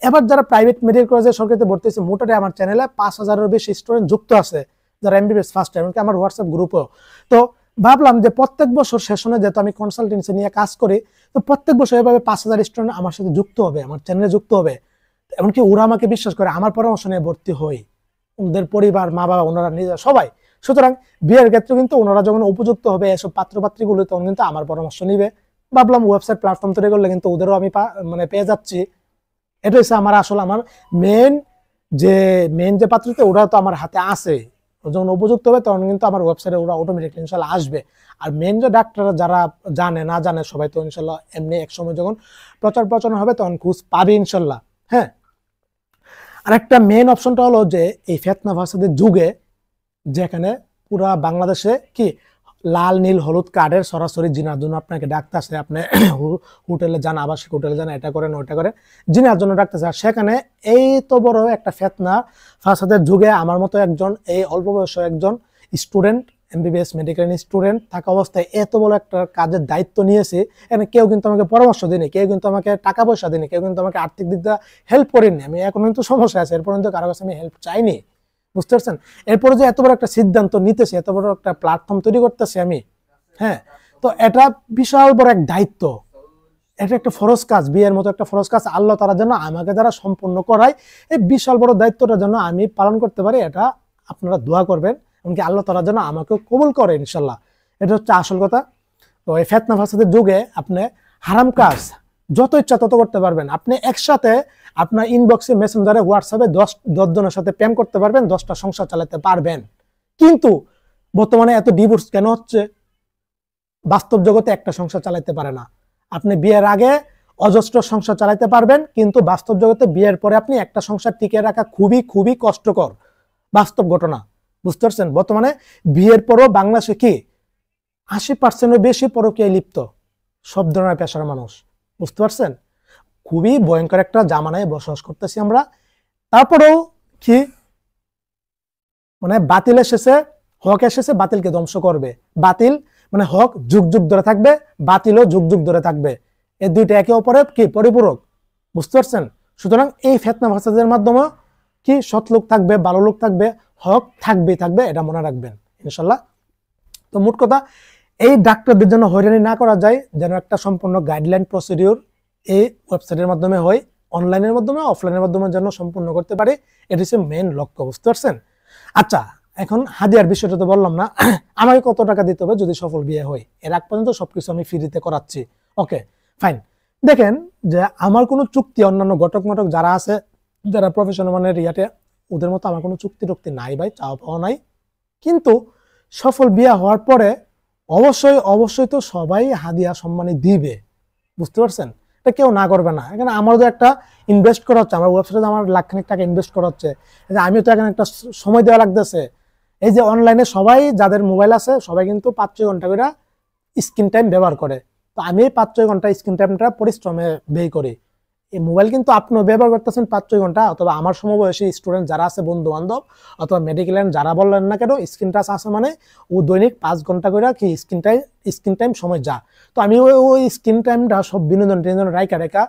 এবার যারা প্রাইভেট মেডিকেল কলেজে সরকারিতে ভর্তি হয়েছে, মোটামুটি আমার চ্যানেলে 5,000-এর বেশি স্টুডেন্ট যুক্ত আছে, যারা এমবিবিএস ফার্স্ট টাইম, আমার হোয়াটসঅ্যাপ গ্রুপও। তো ভাবলাম যে প্রত্যেক বছর সেশনে যেহেতু আমি কনসালটেন্সি নিয়ে কাজ করি, তো প্রত্যেক বছর এভাবে 5,000 স্টুডেন্ট আমার সাথে যুক্ত হবে, আমার চ্যানেলে যুক্ত হবে। এমনকি ওরা আমাকে বিশ্বাস করে, আমার পরামর্শ নিয়ে ভর্তি হই, ওদের পরিবার, মা বাবা, ওনারা নিজেরা সবাই। সুতরাং বিয়ের ক্ষেত্রে কিন্তু ওনারা যখন উপযুক্ত হবে এসব পাত্রপাত্রীগুলো, তখন কিন্তু আমার পরামর্শ নিবে। ভাবলাম ওয়েবসাইট প্ল্যাটফর্ম তৈরি করলে কিন্তু ওদেরও আমি পেয়ে যাচ্ছি। এটা হচ্ছে আমার আসলে আমার মেন যে পাত্রতে ওরা তো আমার হাতে আছে, যখন উপযুক্ত হবে তখন কিন্তু আমার ওয়েবসাইটে ওরা অটোমেটিকলি ইনশাল্লাহ আসবে। আর মেন যে ডাক্তাররা যারা জানে না জানে সবাই তো ইনশাল্লাহ এমনি এক সময় যখন প্রচার হবে তখন খোঁজ পাবে ইনশাল্লাহ। হ্যাঁ, আর একটা মেইন অপশনটা হলো যে এই ফিতনা ফাসাদের যুগে যেখানে পুরা বাংলাদেশে কি লাল নীল হলুদ কার্ডের সরাসরি জিনার জন্য আপনাকে ডাকতেছে, আপনি হোটেলে যান, আবাসিক হোটেলে যান, এটা করেন ওটা করেন, জিনার জন্য ডাকতেছে। আর সেখানে এই তো বড় একটা ফিতনা ফাসাদের যুগে আমার মতো একজন এই অল্প বয়সী একজন স্টুডেন্ট, এমবিবিএস মেডিকেল স্টুডেন্ট থাকা অবস্থায় এত বড় একটা কাজের দায়িত্ব নিয়েছে। এখানে কেউ কিন্তু আমাকে পরামর্শ দেয়নি, কেউ কিন্তু আমাকে টাকা পয়সা দেয়নি, কেউ কিন্তু আমাকে আর্থিক দিক দিয়ে হেল্প করেনি। আমি এখন কিন্তু সমস্যা আছে, এরপর কিন্তু কারো কাছে আমি হেল্প চাইনি, বুঝতে পারছেন? এরপরে যে এত বড় একটা সিদ্ধান্ত নিতেছি, এত বড় একটা প্ল্যাটফর্ম তৈরি করতেছি আমি, হ্যাঁ, তো এটা বিশাল বড় এক দায়িত্ব, এটা একটা ফরজ কাজ, বিয়ের মতো একটা ফরজ কাজ আল্লাহ তাআলা যেন আমাকে দ্বারা সম্পূর্ণ করায়। এই বিশাল বড় দায়িত্বটা যেন আমি পালন করতে পারি, এটা আপনারা দোয়া করবেন, এমনকি আল্লাহ তাআলা যেন আমাকে কবুল করে ইনশাল্লাহ। এটা হচ্ছে আসল কথা। তো এই ফিতনা ফাসাদের যুগে আপনি হারাম কাজ যত ইচ্ছা তত করতে পারবেন। আপনি একসাথে আপনার ইনবক্সে, মেসেঞ্জারে, হোয়াটসঅ্যাপে 10 জনের সাথে প্রেম করতে পারবেন, 10টা সংসার চালাতে পারবেন। কিন্তু বর্তমানে এত ডিভোর্স কেন হচ্ছে? বাস্তব জগতে একটা সংসার চালাতে পারে না। আপনি বিয়ের আগে অজস্র সংসার চালাতে পারবেন, কিন্তু বাস্তব জগতে বিয়ের পরে আপনি একটা সংসার টিকিয়ে রাখা খুবই খুবই কষ্টকর, বাস্তব ঘটনা, বুঝতে পারছেন? বর্তমানে বিয়ের পরও বাংলাদেশে কি 80% বেশি পরকীয়ায় লিপ্ত সব ধরনের পেশার মানুষ, বুঝতে পারছেন? খুবই ভয়ঙ্কর একটা জামানায় বসবাস করতেছি আমরা। তারপরেও কি মানে বাতিল এসেছে, হক এসেছে, বাতিলকে ধ্বংস করবে। বাতিল মানে হক যুগ যুগ ধরে থাকবে, বাতিলও যুগ যুগ ধরে থাকবে। এই দুইটা একে অপরের কি পরিপূরক, বুঝতে পারছেন? সুতরাং এই ফিতনা ফাসাদের মাধ্যমে কি সৎ লোক থাকবে, ভালো লোক থাকবে, হক থাকবে থাকবে, এটা মনে রাখবেন ইনশাল্লাহ। তো মোট কথা, এই ডাক্তারদের জন্য হয়রানি না করা যায়, যেন একটা সম্পূর্ণ গাইডলাইন প্রসিডিউর এই ওয়েবসাইটের মাধ্যমে হয়, অনলাইনের মাধ্যমে, অফলাইনের মাধ্যমে যেন সম্পূর্ণ করতে পারে, এটা হচ্ছে মেইন লক্ষ্য, বুঝতে পারছেন? আচ্ছা, এখন হাদিয়ার বিষয়টা তো বললাম না, আমাকে কত টাকা দিতে হবে যদি সফল বিয়ে হয়? এর আগ পর্যন্ত সবকিছু আমি ফ্রিতে করাচ্ছি, ওকে ফাইন। দেখেন যে আমার কোনো চুক্তি, অন্যান্য ঘটক মটক যারা আছে, যারা প্রফেশনাল মানের ইয়াতে, ওদের মতো আমার কোনো চুক্তি টুক্তি নাই ভাই, চাওয়া পাওয়া নাই। কিন্তু সফল বিয়ে হওয়ার পরে অবশ্যই অবশ্যই তো সবাই হাদিয়া সম্মানী দিবে, বুঝতে পারছেন? এটা কেউ না করবে না। এখানে আমারও তো একটা ইনভেস্ট করা হচ্ছে, আমার ওয়েবসাইটে আমার লাখখানিক টাকা ইনভেস্ট করা হচ্ছে, আমিও তো এখানে একটা সময় দেওয়া লাগতেছে। এই যে অনলাইনে সবাই যাদের মোবাইল আছে সবাই কিন্তু 5-6 ঘন্টা করে স্ক্রিন টাইম ব্যবহার করে, তো আমি এই 5-6 ঘন্টা স্ক্রিন টাইমটা পরিশ্রমে ব্যয় করি। এই মোবাইল কিন্তু আপনিও ব্যবহার করতেছেন 5-6 ঘন্টা, অথবা আমার সমবয়সী স্টুডেন্ট যারা আছে, বন্ধু বান্ধব অথবা মেডিকেল যারা বললেন না কেন, স্ক্রিন টাচ আছে মানে ও দৈনিক 5 ঘন্টা করে কি স্ক্রিন টাইম সময় যা। তো আমি ওই স্ক্রিন টাইমটা সব বিনোদন টিনোদন রাইকা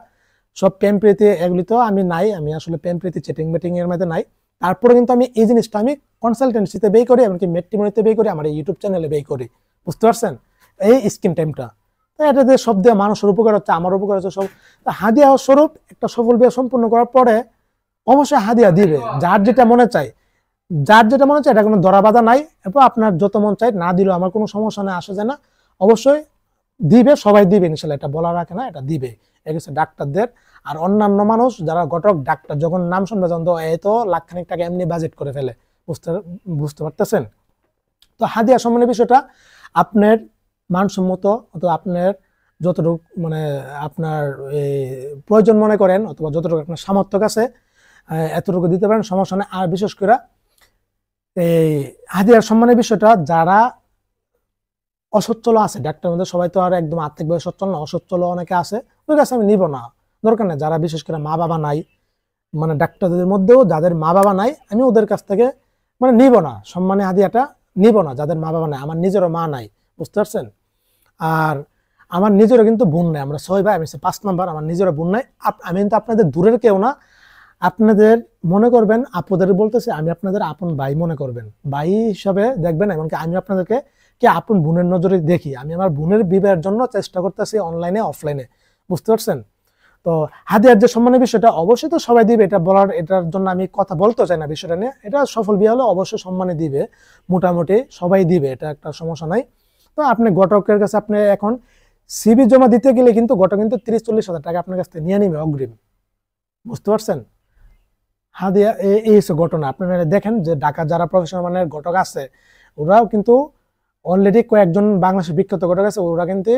সব প্রেম প্রীতি এগুলি তো আমি নাই, আমি আসলে প্রেম প্রীতি চেটিং বেটিং এর মধ্যে নাই। তারপরে কিন্তু আমি এই জিনিসটা আমি কনসালটেন্সিতে ব্যয় করি, এমনকি মেট্রিমনিতে ব্যয় করি, আমার ইউটিউব চ্যানেলে ব্যয় করি, বুঝতে পারছেন? এই স্ক্রিন টাইমটা, এটা দিয়ে সব দিয়ে মানুষের উপকার হচ্ছে, আমার উপকার হচ্ছে সব। হাদিয়া স্বরূপ একটা সফল বিয়ে সম্পূর্ণ করার পরে অবশ্যই হাদিয়া দিবে, যার যেটা মনে চায়, যার যেটা মনে চায়, এটা কোনো ধরা বাধা নাই। এরপর আপনার যত মন চায় না দিলেও আমার কোনো সমস্যা নেই, আসে যায় না, অবশ্যই দিবে, সবাই দিবে ইনশাল্লাহ, এটা বলা রাখে না, এটা দিবে। এটা হচ্ছে ডাক্তারদের। আর অন্যান্য মানুষ যারা ঘটক ডাক্তার, যখন নাম শুনবে তখন তো এই তো লাখখানিক টাকা এমনি বাজেট করে ফেলে, বুঝতে পারতেছেন? তো হাদিয়া সম্মানের বিষয়টা আপনার মানসম্মত, অথবা আপনার যতটুকু মানে আপনার প্রয়োজন মনে করেন, অথবা যতটুকু আপনার সামর্থ্য আছে এতটুকু দিতে পারেন, সমস্যা নেই। আর বিশেষ করে এই হাদিয়ার সম্মানের বিষয়টা যারা অসচ্ছল আছে ডাক্তারের মধ্যে, সবাই তো আর একদম আর্থিকভাবে সচ্ছল না, অসচ্ছল অনেকে আছে, ওই কাছে আমি নিব না, দরকার নেই। যারা বিশেষ করে মা বাবা নাই, মানে ডাক্তারদের মধ্যেও যাদের মা বাবা নাই, আমি ওদের কাছ থেকে মানে নিব না, সম্মানী হাদিয়াটা নিব না, যাদের মা বাবা নাই। আমার নিজেরও মা নাই, বুঝতে পারছেন? আর আমার নিজেরও কিন্তু বোন নাই, আমরা 6 ভাই, আমি 5 নাম্বার, আমার নিজেরও বোন নাই। আমি কিন্তু আপনাদের দূরের কেউ না, আপনাদের মনে করবেন, আপনাদের বলতেছে, আমি আপনাদের আপন ভাই মনে করবেন, ভাই হিসাবে দেখবেন। এমনকি আমি আপনাদেরকে কি আপন বোনের নজরে দেখি, আমি আমার বোনের বিবাহের জন্য চেষ্টা করতেছি অনলাইনে অফলাইনে, বুঝতে পারছেন? তো হাদিয়ার যে সম্মানের বিষয়টা অবশ্যই তো সবাই দিবে, এটা বলার, এটার জন্য আমি কথা বলতে চাই না বিষয়টা নিয়ে। এটা সফল বিয়ে হলে অবশ্যই সম্মানে দিবে, মোটামুটি সবাই দিবে, এটা একটা সমস্যা নাই। তো আপনি ঘটকের কাছে আপনি এখন সিবি জমা দিতে গেলে কিন্তু ঘটক কিন্তু 30-40 হাজার টাকা আপনার কাছ থেকে নিয়ে নিবে অগ্রিম, বুঝতে পারছেন? হাদিয়া এই হচ্ছে ঘটনা। আপনারা দেখেন যে ঢাকা যারা প্রফেশনাল মানের ঘটক আছে, ওরাও কিন্তু অলরেডি কয়েকজন বাংলাদেশের বিখ্যাত ঘটক আছে, ওরা কিন্তু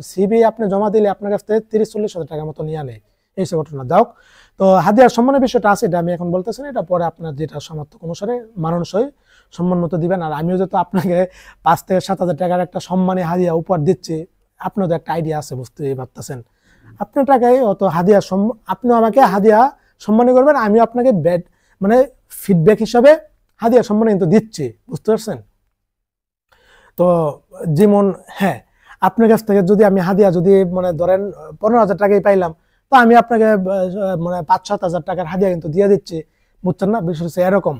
সিবি আপনি জমা দিলে আপনার কাছ থেকে 30-40 হাজার টাকার মতো নিয়ে নেয়, এইসব ঘটনা। যাও, তো হাদিয়ার সম্মানের বিষয়টা আছে, এটা আমি এখন বলতেছি না, এটা পরে আপনার যেটা সামর্থ্য অনুসারে মানানসই সম্মান মতো দিবেন। আর আমিও যেহেতু আপনাকে 5 থেকে 7,000 টাকার একটা সম্মানী হাদিয়া উপহার দিচ্ছি, আপনাদের একটা আইডিয়া আছে, বুঝতেই পারতেছেন। আপনার টাকায় অত হাদিয়া, আপনিও আমাকে হাদিয়া সম্মানী করবেন, আমিও আপনাকে মানে ফিডব্যাক হিসাবে হাদিয়া সম্মানী কিন্তু দিচ্ছি, বুঝতে পারছেন? তো যেমন হ্যাঁ, আপনার কাছ থেকে যদি আমি হাদিয়া যদি মানে ধরেন 15,000 টাকাই পাইলাম, তো আমি আপনাকে মানে 5-7,000 টাকার হাদিয়া কিন্তু দিয়ে দিচ্ছি, বুঝছেন না? বিষয় হচ্ছে এরকম।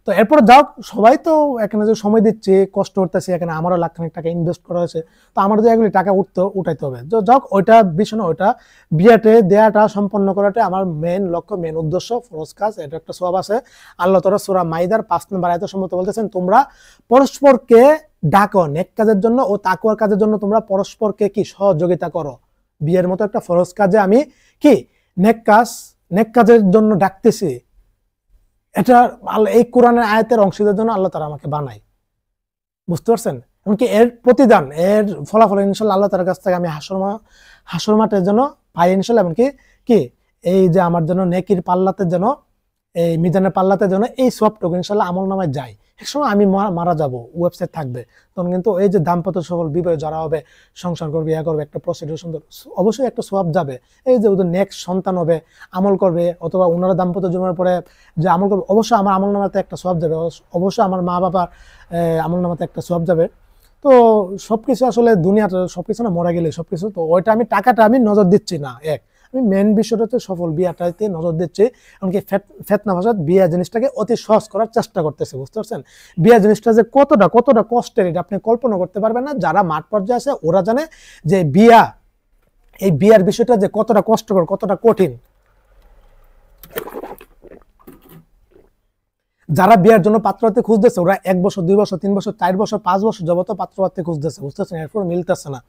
তো এরপর যাও, সবাই তো এখানে যে সময় দিচ্ছে, কষ্ট করতেছে, এখানে আমারও লাখ-খানেক টাকা ইনভেস্ট করা হয়েছে, তো আমার তো এগুলি টাকা উঠাইতে হবে। যাক, ওইটা বিষয় না, ওইটা বিয়েতে দেয়াটা সম্পন্ন করাটা আমার মেন লক্ষ্য, মেন উদ্দেশ্য, ফরজ কাজ। এটা একটা সওয়াব আছে। আল্লাহ তাআলা সূরা মাইদার 5 নম্বর আয়াতে সম্মত বলতেছেন, তোমরা পরস্পরকে ডাকো নেক কাজের জন্য ও তাকওয়ার কাজের জন্য, তোমরা পরস্পরকে কি সহযোগিতা করো। বিয়ের মতো একটা ফরজ কাজে আমি কি নেক কাজের জন্য ডাকতেছি, এটা এই কোরআনের আয়াতের অংশীদার জন্য আল্লাহ তাআলা আমাকে বানায়, বুঝতে পারছেন? এমনকি এর প্রতিদান, এর ফলাফল ইনশাআল্লাহ আল্লাহ তাআলার কাছ থেকে আমি হাসর মাঠের জন্য পাই ইনশাআল্লাহ। এমনকি কি এই যে আমার জন্য নেকির পাল্লাতে যেন, এই মিজানের পাল্লাতে যেন এই সবটুকু ইনশাআল্লাহ আমল নামায় যায়। একসময় আমি মারা যাব, ওয়েবসাইট থাকবে, তখন কিন্তু এই যে দাম্পত্য সফল বিবাহ যারা হবে, সংসার করবে, ইয়া করবে, একটা প্রসিডিউর সুন্দর, অবশ্যই একটা সওয়াব যাবে। এই যে ওদের নেক্সট সন্তান হবে, আমল করবে, অথবা ওনারা দাম্পত্য জীবনের পরে যে আমল করবে, অবশ্যই আমার আমল নামাতে একটা সওয়াব যাবে, অবশ্যই আমার মা বাবার আমল নামাতে একটা সওয়াব যাবে। তো সবকিছু আসলে দুনিয়ার সবকিছু না, মরা গেলে সবকিছু, তো ওইটা আমি টাকাটা আমি নজর দিচ্ছি না, আমি মেন বিষয়টাতে সফল বিয়াটাতে নজর দিচ্ছি। এমনকি ফেতনা ফাসাদ বিয়া জিনিসটাকে অতি সহজ করার চেষ্টা করতেছে, বুঝতে পারছেন? বিয়া জিনিসটা যে কতটা কষ্টের, এটা আপনি কল্পনা করতে পারবেন না। যারা মাঠ পর্যায়ে আছে ওরা জানে যে এই বিয়ার বিষয়টা যে কতটা কষ্টকর, কতটা কঠিন। যারা বিয়ার জন্য পাত্রপাত্রী খুঁজতেছে, ওরা 1 বছর, 2 বছর, 3 বছর, 4 বছর, 5 বছর যাবত পাত্রপাত্রী খুঁজতেছে, বুঝতেছেন? এরপর মিলতেছে না।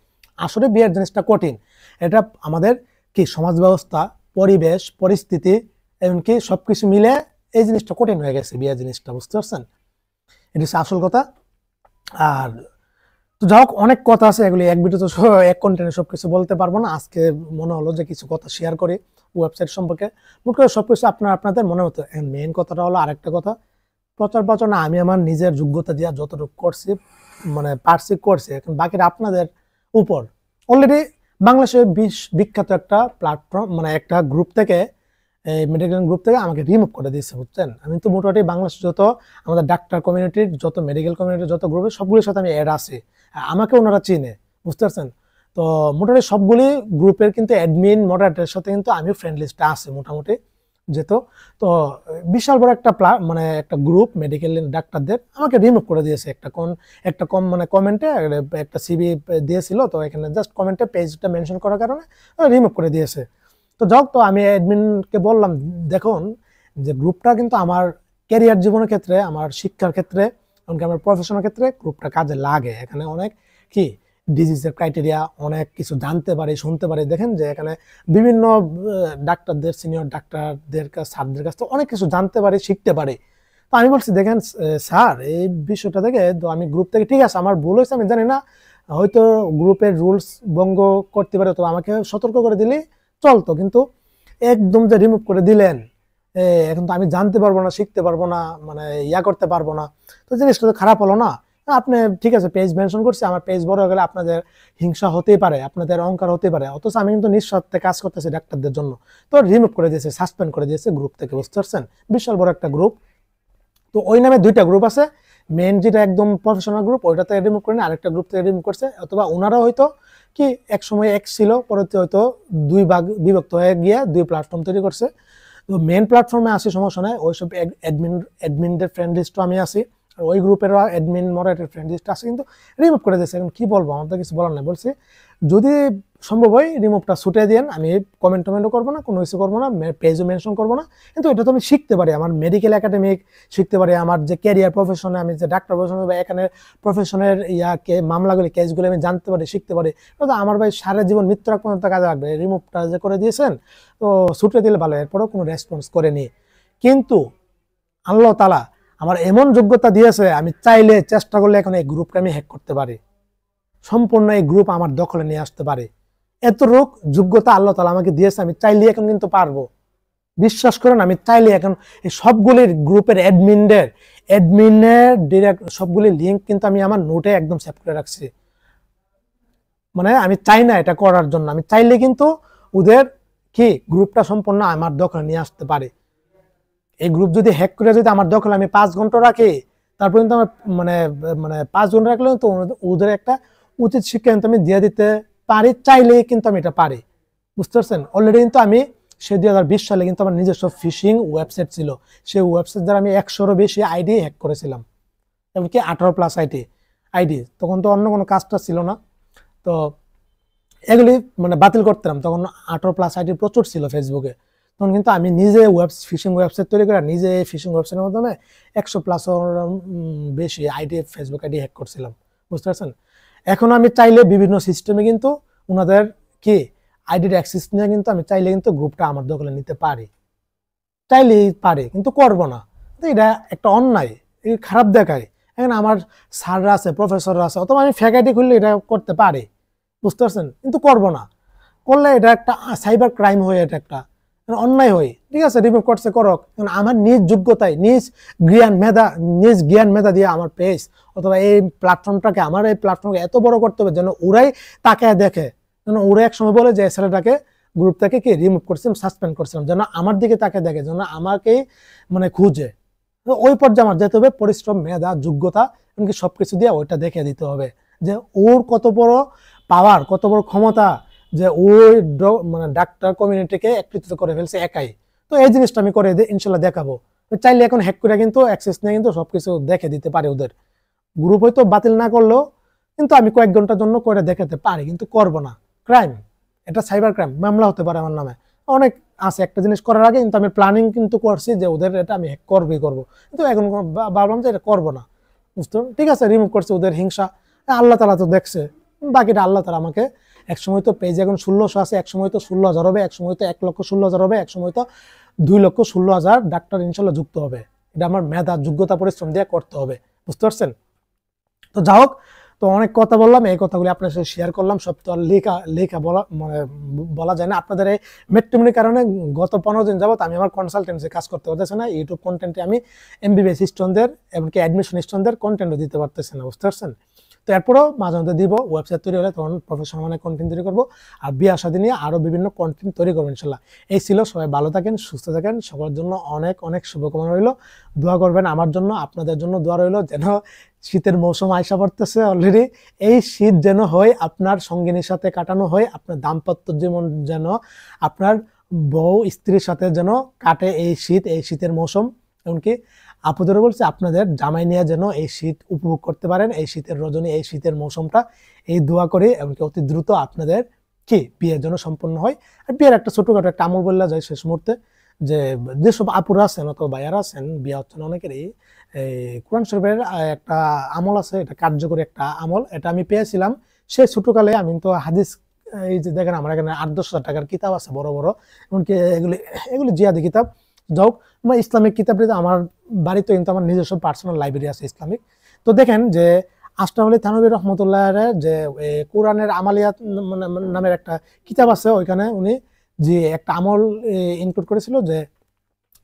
আসলে বিয়ার জিনিসটা কঠিন। এটা আমাদের কি সমাজ ব্যবস্থা, পরিবেশ, পরিস্থিতি, এমনকি সবকিছু মিলে এই জিনিসটা কঠিন হয়ে গেছে, বিয়া জিনিসটা, বুঝতে পারছেন? এটা হচ্ছে আসল কথা। আর তো যাই হোক, অনেক কথা আছে, এগুলি এক ভিডিওতে এক কন্টেন্টে সবকিছু বলতে পারবো না। আজকে মনে হলো যে কিছু কথা শেয়ার করি ওয়েবসাইট সম্পর্কে। মোট করে সবকিছু আপনাদের মনে হতো। মেইন কথাটা হলো আরেকটা কথা, প্রচার না, আমি আমার নিজের যোগ্যতা দিয়ে যতটুকু করছি, মানে পারছি করছি, এখন বাকিটা আপনাদের উপর। অলরেডি বাংলাদেশের বিখ্যাত একটা প্ল্যাটফর্ম, মানে একটা গ্রুপ থেকে, এই মেডিকেল গ্রুপ থেকে আমাকে রিমুভ করে দিয়েছে, বুঝছেন? আমি তো মোটামুটি বাংলাদেশ যত আমাদের ডাক্তার কমিউনিটির, যত মেডিকেল কমিউনিটির যত গ্রুপে, সবগুলোর সাথে আমি অ্যাড আছি, আমাকে ওনারা চিনে, বুঝতে পারছেন? তো মোটামুটি সবগুলি গ্রুপের কিন্তু অ্যাডমিন মডারেটরের সাথে কিন্তু আমি ফ্রেন্ড লিস্টে আছি মোটামুটি যেত। তো বিশাল বড় একটা মানে একটা গ্রুপ মেডিকেল ডাক্তারদের আমাকে রিমুভ করে দিয়েছে। একটা মানে কমেন্টে একটা সিভি দিয়েছিল, তো এখানে জাস্ট কমেন্টে পেজটা মেনশন করার কারণে রিমুভ করে দিয়েছে। তো যাক, তো আমি অ্যাডমিনকে বললাম, দেখুন যে গ্রুপটা কিন্তু আমার ক্যারিয়ার জীবনের ক্ষেত্রে, আমার শিক্ষার ক্ষেত্রে, এমনকি আমার প্রফেশনের ক্ষেত্রে গ্রুপটা কাজে লাগে। এখানে অনেক কি ডিজিজের ক্রাইটেরিয়া, অনেক কিছু জানতে পারি, শুনতে পারি। দেখেন যে এখানে বিভিন্ন ডাক্তারদের, সিনিয়র ডাক্তারদের স্যারদের কাছ থেকে অনেক কিছু জানতে পারি, শিখতে পারি। তো আমি বলছি, দেখেন স্যার, এই বিষয়টা থেকে তো আমি গ্রুপ থেকে, ঠিক আছে আমার ভুল হয়েছে, আমি জানি না, হয়তো গ্রুপের রুলস ভঙ্গ করতে পারে, তো আমাকে সতর্ক করে দিলেই চলতো, কিন্তু একদম যে রিমুভ করে দিলেন, এখন তো আমি জানতে পারবো না, শিখতে পারবো না, মানে করতে পারবো না। তো জিনিসটা তো খারাপ হলো না? আপনি ঠিক আছে পেজ মেনশন করছি, আমার পেজ বড় হয়ে গেলে আপনাদের হিংসা হতেই পারে, আপনাদের অহংকার হতে পারে, অথচ আমি কিন্তু নিঃস্বার্থে কাজ করতেছি ডাক্তারদের জন্য। তো রিমুভ করে দিয়েছে, সাসপেন্ড করে দিয়েছে গ্রুপ থেকে, বুঝতে পারছেন? বিশাল বড় একটা গ্রুপ। তো ওই নামে 2টা গ্রুপ আছে, মেন যেটা একদম প্রফেশনাল গ্রুপ, ওইটাতে রিমুভ করে নিয়ে আরেকটা গ্রুপ থেকে রিমুভ করছে, অথবা ওনারা হয়তো কি এক সময় এক ছিল, পরবর্তী হয়তো 2 ভাগ বিভক্ত হয়ে গিয়ে 2 প্ল্যাটফর্ম তৈরি করছে। তো মেন প্ল্যাটফর্মে আসি, সমস্যা নাই, ওইসব অ্যাডমিনদের ফ্রেন্ড লিস্টও আমি আছি, আর ওই গ্রুপের অ্যাডমিন মডারেটর ফ্রেন্ড লিস্ট আছে, কিন্তু রিমুভ করে দিয়েছে। এখন কি বলবো, আমার তো কিছু বলার নাই। বলছি যদি সম্ভব হয় রিমুভটা ছুটে দিয়েন, আমি কমেন্টও করবো না, কোনো কিছু করবো না, পেজও মেনশন করবো না, কিন্তু এটা তো আমি শিখতে পারি, আমার মেডিকেল একাডেমিক শিখতে পারি, আমার যে ক্যারিয়ার প্রফেশনে, আমি যে ডাক্তার প্রফেশনে বা এখানে প্রফেশনের মামলাগুলি, কেসগুলি আমি জানতে পারি, শিখতে পারি। আমার ভাই সারা জীবন মৃত্যুর আগ পর্যন্ত কাজে লাগবে। রিমুভটা যে করে দিয়েছেন, তো ছুটে দিলে ভালো। এরপরেও কোনো রেসপন্স করেনি, কিন্তু আল্লাহ তাআলা আমার এমন যোগ্যতা দিয়েছে, আমি চাইলে, চেষ্টা করলে এখন এই গ্রুপকে আমি হ্যাক করতে পারি, সম্পূর্ণ এই গ্রুপ আমার দখলে নিয়ে আসতে পারি। এত রোগ যোগ্যতা আল্লাহ তাআলা আমাকে দিয়েছে, আমি চাইলে এখন কিন্তু পারবো। বিশ্বাস করেন, আমি চাইলে এখন এই সবগুলির গ্রুপের অ্যাডমিনের ডিরেক্ট সবগুলি লিঙ্ক কিন্তু আমি আমার নোটে একদম সেভ করে রাখছি। মানে আমি চাই না এটা করার জন্য, আমি চাইলে কিন্তু ওদের কি গ্রুপটা সম্পূর্ণ আমার দখলে নিয়ে আসতে পারে। এই গ্রুপ যদি হ্যাক করে যদি আমার দখলে আমি 5 ঘন্টা রাখি, তারপর কিন্তু আমার মানে মানে 5 ঘন্টা রাখলে তো ওদের একটা উচিত শিক্ষা কিন্তু আমি দিয়ে দিতে পারি, চাইলেই কিন্তু আমি এটা পারি। বুঝতে পারছেন? অলরেডি কিন্তু আমি সেই 2020 সালে কিন্তু আমার নিজস্ব ফিশিং ওয়েবসাইট ছিল, সেই ওয়েবসাইট দ্বারা আমি 100-এরও বেশি আইডি হ্যাক করেছিলাম, এমনকি 18+ আইডি। তখন তো অন্য কোনো কাজটা ছিল না, তো এগুলি মানে বাতিল করতাম। তখন 18+ আইডি প্রচুর ছিল ফেসবুকে। তখন কিন্তু আমি নিজে ফিশিং ওয়েবসাইট তৈরি করে নিজে ফিশিং ওয়েবসাইটের মাধ্যমে 100+ বেশি ফেসবুক আইডি হ্যাক করছিলাম। বুঝতে পারছেন? এখন আমি চাইলে বিভিন্ন সিস্টেমে কিন্তু ওনাদের কি আইডির অ্যাক্সেস নিয়ে কিন্তু আমি চাইলে কিন্তু গ্রুপটা আমার দখলে নিতে পারি, চাইলেই পারি, কিন্তু করব না। তো এটা একটা অন্যায়, খারাপ দেখায়। এখন আমার স্যাররা আছে, প্রফেসররা আছে, অথবা আমি ফেক আইডি খুললে এটা করতে পারি। বুঝতে পারছেন? কিন্তু করব না, করলে এটা একটা সাইবার ক্রাইম হয়ে, এটা একটা অন্যায় হই। ঠিক আছে, রিমুভ করছে করক, আমার নিজ যোগ্যতায় নিজ জ্ঞান মেধা দিয়ে আমার পেজ অথবা এই প্ল্যাটফর্মটাকে এত বড় করতে হবে যেন ওরাই তাকে দেখে, যেন ওরা এক সময় বলে যে ছেলেটাকে গ্রুপ থেকে কি রিমুভ করছিলাম, সাসপেন্ড করছিলাম, যেন আমার দিকে তাকে দেখে, যেন আমাকেই মানে খুঁজে। ওই পর্যায়ে আমার যেতে হবে, পরিশ্রম, মেধা, যোগ্যতা এমনকি সবকিছু দিয়ে ওইটা দেখে দিতে হবে যে ওর কত বড় পাওয়ার, কত বড় ক্ষমতা, যে ওই মানে ডাক্তার কমিউনিটিকে একত্রিত করে ফেলছে একাই। তো এই জিনিসটা আমি করে ইনশাল্লাহ দেখাবো। চাইলে এখন হ্যাক করে কিন্তু অ্যাক্সেস নিয়ে কিন্তু সবকিছু দেখে দিতে পারে ওদের। গ্রুপ হয়তো বাতিল না করলেও কিন্তু আমি কয়েক ঘন্টার জন্য করে দেখাতে পারি, কিন্তু করব না। ক্রাইম, এটা সাইবার ক্রাইম, মামলা হতে পারে আমার নামে। অনেক আছে, একটা জিনিস করার আগে কিন্তু আমি প্ল্যানিং কিন্তু করছি যে ওদের এটা আমি হ্যাক করবই করবো, কিন্তু এখন ভাবলাম যে এটা করবো না। বুঝতে, ঠিক আছে, রিমুভ করছে, ওদের হিংসা, আল্লাহ তাআলা তো দেখছে, বাকিটা আল্লাহ তাআলা আমাকে। একসময় তো পেজ এখন 1600 আছে, একসময় তো 16,000 হবে, একসময় তো 1,16,000 হবে, একসময় তো 2,16,000 ডাক্তার ইনশাল্লাহ যুক্ত হবে। এটা আমার মেধা, যোগ্যতা, পরিশ্রম দিয়ে করতে হবে। বুঝতে পারছেন? তো যাই হোক, তো অনেক কথা বললাম, এই কথাগুলি আপনার সাথে শেয়ার করলাম। সব তো আর লেখা বলা মানে বলা যায় না। আপনাদের এই ম্যাট্রিমনির কারণে গত 15 দিন যাবত আমি আমার কনসালটেন্সি কাজ করতে পারতেছি না। ইউটিউব কন্টেন্টে আমি MBBS স্টুডেন্টদের এমনকি অ্যাডমিশন স্টুডেন্টদের কন্টেন্টও দিতে পারতেছি না। বুঝতে পারছেন? তো এরপরও মাঝে মধ্যে দিব, ওয়েবসাইট তৈরি হলে তখন প্রফেশনাল মানে কন্টেন্ট তৈরি করবো, আর বিয়ে শাদী নিয়ে আরও বিভিন্ন কন্টেন্ট তৈরি করবো ইনশাল্লাহ। এই ছিল, সবাই ভালো থাকেন, সুস্থ থাকেন, সকলের জন্য অনেক অনেক শুভকামনা রইল। দোয়া করবেন আমার জন্য, আপনাদের জন্য দোয়া রইল, যেন শীতের মৌসুম আইসা পড়তেছে অলরেডি, এই শীত যেন হয় আপনার সঙ্গিনীর সাথে কাটানো হয়, আপনার দাম্পত্য জীবন যেন আপনার বউ স্ত্রীর সাথে যেন কাটে এই শীত, এই শীতের মৌসুম। এমনকি আপুদেরও বলছে আপনাদের জামাই নিয়ে যেন এই শীত উপভোগ করতে পারেন, এই শীতের রজনী, এই শীতের মৌসুমটা। এই দোয়া করি, এমনকি অতি দ্রুত আপনাদের কি বিয়ের জন্য সম্পন্ন হয়। আর বিয়ের একটা ছোটখাটো একটা আমল বললা যায় শেষ মুহূর্তে, যে যেসব আপুরা আছেন অথবা ভাইয়ারা আছেন, বিয়ে হচ্ছেন অনেকেরই, কোরআন শরীফের একটা আমল আছে, এটা কার্যকরী একটা আমল। এটা আমি পেয়েছিলাম সেই ছোটকালে। আমি তো হাদিস, এই যে দেখেন আমার এখানে 8-10 হাজার টাকার কিতাব আছে বড় বড়, এমনকি এগুলি জিহাদি কিতাব। যাই হোক, ইসলামিক কিতাব আমার বাড়িতে কিন্তু আমার নিজস্ব পার্সোনাল লাইব্রেরি আছে ইসলামিক। তো দেখেন যে আশরাফ আলী থানভী রহমতুল্লাহ যে কোরআনের আমালিয়াত নামের একটা কিতাব আছে, ওইখানে উনি যে একটা আমল ইনক্লুড করেছিল, যে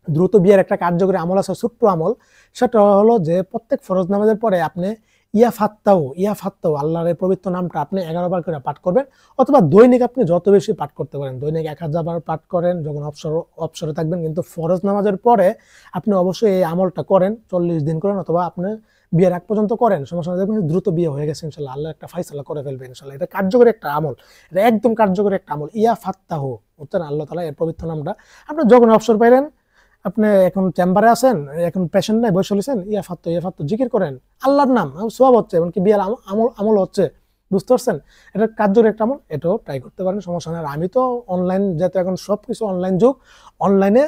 দ্রুত বিয়ের একটা কার্যকরী আমল আছে, ছোট্ট আমল। সেটা হলো যে প্রত্যেক ফরজ নামাজের পরে আপনি ইয়া ফাত্তাও আল্লাহর পবিত্র নামটা আপনি 11 বার করে পাঠ করবেন, অথবা দৈনিক আপনি যত বেশি পাঠ করতে পারেন, দৈনিক 1000 বার পাঠ করেন যখন অবসরে থাকবেন। কিন্তু ফরজ নামাজের পরে আপনি অবশ্যই এই আমলটা করেন, 40 দিন করেন, অথবা আপনি বিয়ের আগ পর্যন্ত করেন। সমস্যা দেখবেন দ্রুত বিয়ে হয়ে গেছে ইনশাল্লাহ, আল্লাহ একটা ফাইসালা করে ফেলবে ইনশাল্লাহ। এটা কার্যকরী একটা আমল, এটা একদম কার্যকরী একটা আমল। ইয়া ফাত্তাহ, বুঝছেন, আল্লাহ তাআলা এর পবিত্র নামটা আপনি যখন অবসর পাইলেন, আপনি এখন চেম্বারে আছেন, এখন পেশেন্ট নাই, বসে চলেছেন, ইয়া ফাত্তাহ জিকির করেন, আল্লাহর নাম, সওয়াব হচ্ছে, এমনকি বিয়ের আমল হচ্ছে। বুঝতে পারছেন? এটা কার্যকরী একটা আমল, এটাও ট্রাই করতে পারেন, সমস্যা নেই। আর আমি তো অনলাইন, যেহেতু এখন সবকিছু অনলাইন যুগ, অনলাইনে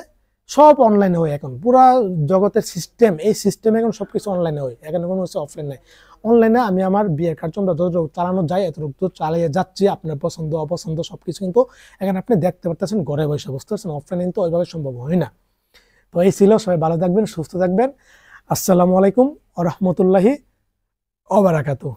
সব অনলাইনে হয় এখন, পুরা জগতের সিস্টেম, এই সিস্টেমে এখন সবকিছু অনলাইনে হয়, এখানে কোনো কিছু অফলাইন নাই। অনলাইনে আমি আমার বিয়ের কার্যক্রমটা যতটুকু চালানো যায় এতটুকু চালিয়ে যাচ্ছি। আপনার পছন্দ অপছন্দ সবকিছু কিন্তু এখানে আপনি দেখতে পারতেছেন ঘরে বসে। বুঝতে পারছেন? অফলাইনে কিন্তু ওইভাবে সম্ভব হয় না। তো এই ছিল, সবাই ভালো থাকবেন, সুস্থ থাকবেন। আসসালামু আলাইকুম ওয়া রাহমাতুল্লাহি ওয়া বারাকাতুহু।